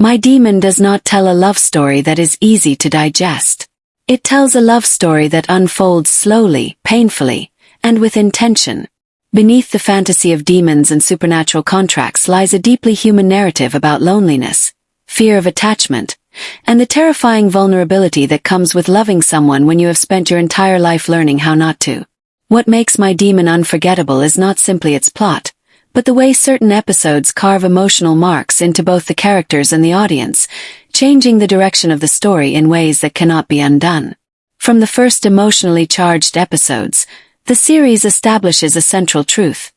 My Demon does not tell a love story that is easy to digest. It tells a love story that unfolds slowly, painfully, and with intention. Beneath the fantasy of demons and supernatural contracts lies a deeply human narrative about loneliness, fear of attachment, and the terrifying vulnerability that comes with loving someone when you have spent your entire life learning how not to. What makes My Demon unforgettable is not simply its plot, but the way certain episodes carve emotional marks into both the characters and the audience, changing the direction of the story in ways that cannot be undone. From the first emotionally charged episodes, the series establishes a central truth.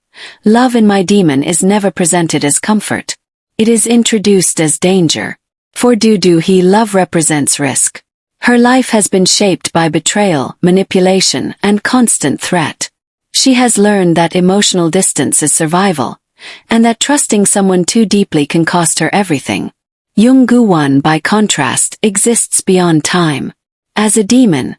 Love in My Demon is never presented as comfort. It is introduced as danger. For Do-hee, love represents risk. Her life has been shaped by betrayal, manipulation, and constant threat. She has learned that emotional distance is survival, and that trusting someone too deeply can cost her everything. Gu-won, by contrast, exists beyond time. As a demon,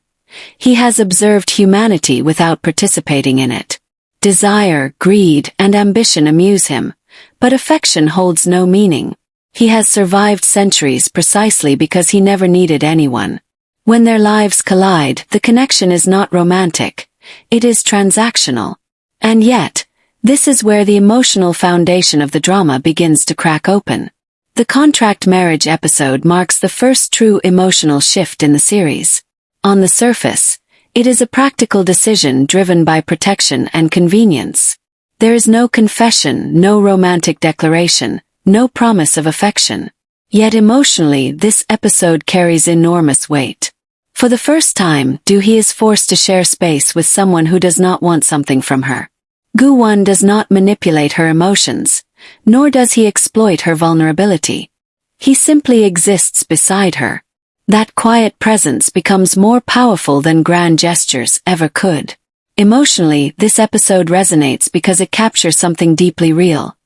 he has observed humanity without participating in it. Desire, greed, and ambition amuse him, but affection holds no meaning. He has survived centuries precisely because he never needed anyone. When their lives collide, the connection is not romantic. It is transactional. And yet, this is where the emotional foundation of the drama begins to crack open. The contract marriage episode marks the first true emotional shift in the series. On the surface, it is a practical decision driven by protection and convenience. There is no confession, no romantic declaration, no promise of affection. Yet emotionally, this episode carries enormous weight. For the first time, Do-hee is forced to share space with someone who does not want something from her. Gu-won does not manipulate her emotions, nor does he exploit her vulnerability. He simply exists beside her. That quiet presence becomes more powerful than grand gestures ever could. Emotionally, this episode resonates because it captures something deeply real.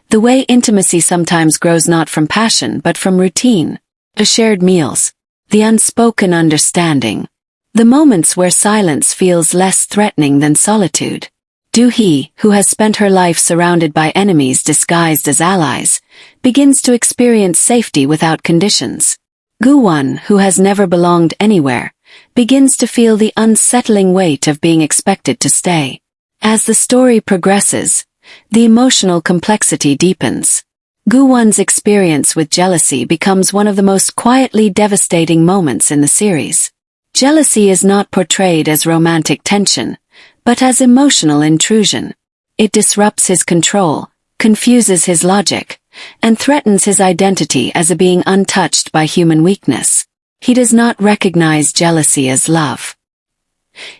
The way intimacy sometimes grows not from passion but from routine. The shared meals. The unspoken understanding. The moments where silence feels less threatening than solitude. Do-hee, who has spent her life surrounded by enemies disguised as allies, begins to experience safety without conditions. Gu-won, who has never belonged anywhere, begins to feel the unsettling weight of being expected to stay. As the story progresses, the emotional complexity deepens. Gu-won's experience with jealousy becomes one of the most quietly devastating moments in the series. Jealousy is not portrayed as romantic tension, but as emotional intrusion. It disrupts his control, confuses his logic, and threatens his identity as a being untouched by human weakness. He does not recognize jealousy as love.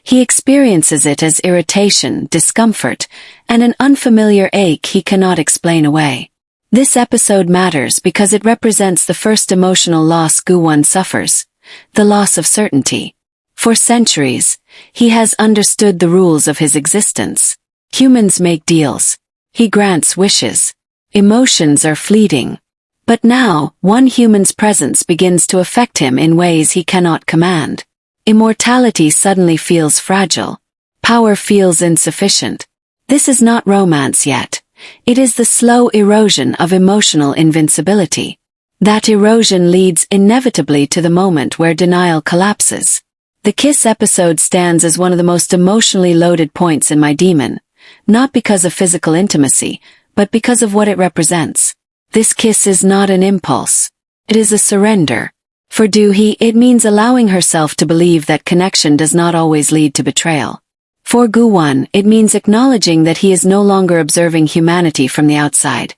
He experiences it as irritation, discomfort, and an unfamiliar ache he cannot explain away. This episode matters because it represents the first emotional loss Gu-won suffers, the loss of certainty. For centuries, he has understood the rules of his existence. Humans make deals. He grants wishes. Emotions are fleeting. But now, one human's presence begins to affect him in ways he cannot command. Immortality suddenly feels fragile. Power feels insufficient. This is not romance yet. It is the slow erosion of emotional invincibility. That erosion leads inevitably to the moment where denial collapses. The kiss episode stands as one of the most emotionally loaded points in My Demon, not because of physical intimacy, but because of what it represents. This kiss is not an impulse. It is a surrender. For Do-hee, it means allowing herself to believe that connection does not always lead to betrayal. For Gu-won, it means acknowledging that he is no longer observing humanity from the outside.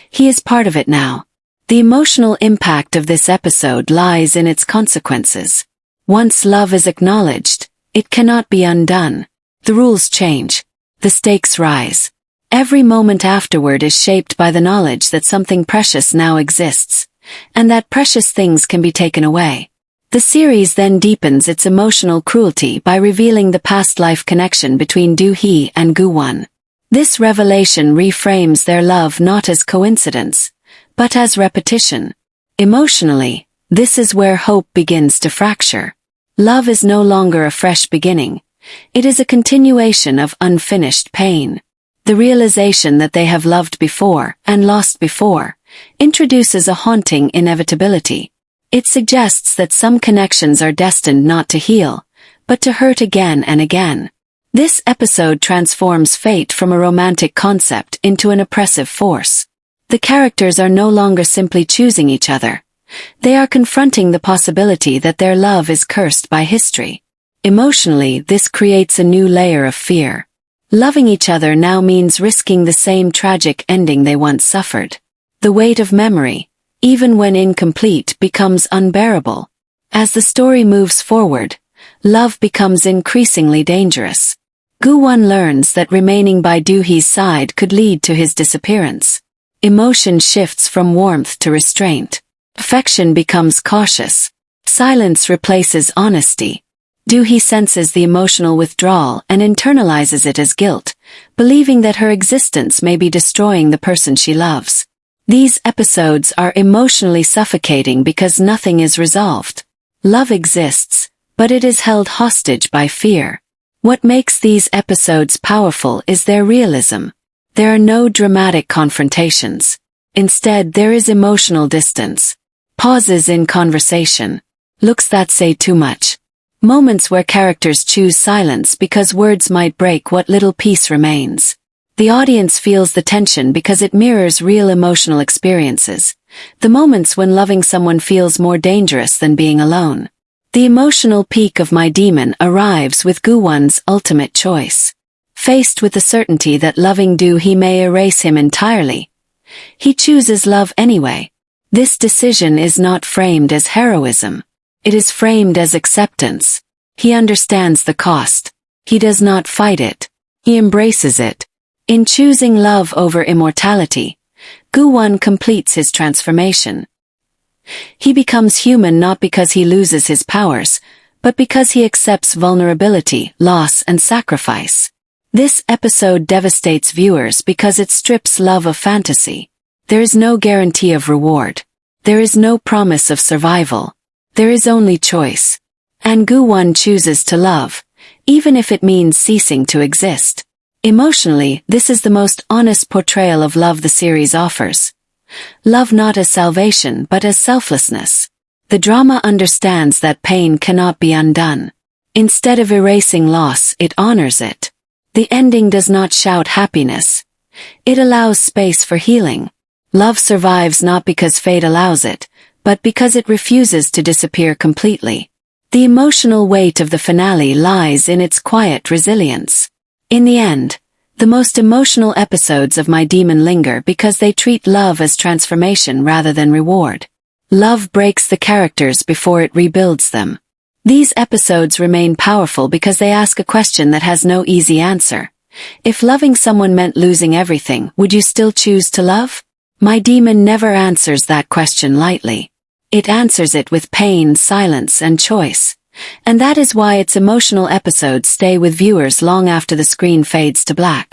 He is part of it now. The emotional impact of this episode lies in its consequences. Once love is acknowledged, it cannot be undone. The rules change. The stakes rise. Every moment afterward is shaped by the knowledge that something precious now exists, and that precious things can be taken away. The series then deepens its emotional cruelty by revealing the past life connection between Do-hee and Gu-won. This revelation reframes their love not as coincidence, but as repetition. Emotionally, this is where hope begins to fracture. Love is no longer a fresh beginning. It is a continuation of unfinished pain. The realization that they have loved before and lost before introduces a haunting inevitability. It suggests that some connections are destined not to heal, but to hurt again and again. This episode transforms fate from a romantic concept into an oppressive force. The characters are no longer simply choosing each other. They are confronting the possibility that their love is cursed by history. Emotionally, this creates a new layer of fear. Loving each other now means risking the same tragic ending they once suffered. The weight of memory, even when incomplete, becomes unbearable. As the story moves forward, love becomes increasingly dangerous. Gu-won learns that remaining by Do-hee's side could lead to his disappearance. Emotion shifts from warmth to restraint. Affection becomes cautious. Silence replaces honesty. Do-hee senses the emotional withdrawal and internalizes it as guilt, believing that her existence may be destroying the person she loves. These episodes are emotionally suffocating because nothing is resolved. Love exists, but it is held hostage by fear. What makes these episodes powerful is their realism. There are no dramatic confrontations. Instead, there is emotional distance. Pauses in conversation. Looks that say too much. Moments where characters choose silence because words might break what little peace remains. The audience feels the tension because it mirrors real emotional experiences. The moments when loving someone feels more dangerous than being alone. The emotional peak of My Demon arrives with Gu-won's ultimate choice. Faced with the certainty that loving Do-hee may erase him entirely, he chooses love anyway. This decision is not framed as heroism. It is framed as acceptance. He understands the cost. He does not fight it. He embraces it. In choosing love over immortality, Gu-won completes his transformation. He becomes human not because he loses his powers, but because he accepts vulnerability, loss, and sacrifice. This episode devastates viewers because it strips love of fantasy. There is no guarantee of reward. There is no promise of survival. There is only choice. And Gu-won chooses to love, even if it means ceasing to exist. Emotionally, this is the most honest portrayal of love the series offers. Love not as salvation but as selflessness. The drama understands that pain cannot be undone. Instead of erasing loss, it honors it. The ending does not shout happiness. It allows space for healing. Love survives not because fate allows it, but because it refuses to disappear completely. The emotional weight of the finale lies in its quiet resilience. In the end, the most emotional episodes of My Demon linger because they treat love as transformation rather than reward. Love breaks the characters before it rebuilds them. These episodes remain powerful because they ask a question that has no easy answer. If loving someone meant losing everything, would you still choose to love? My Demon never answers that question lightly. It answers it with pain, silence, and choice. And that is why its emotional episodes stay with viewers long after the screen fades to black.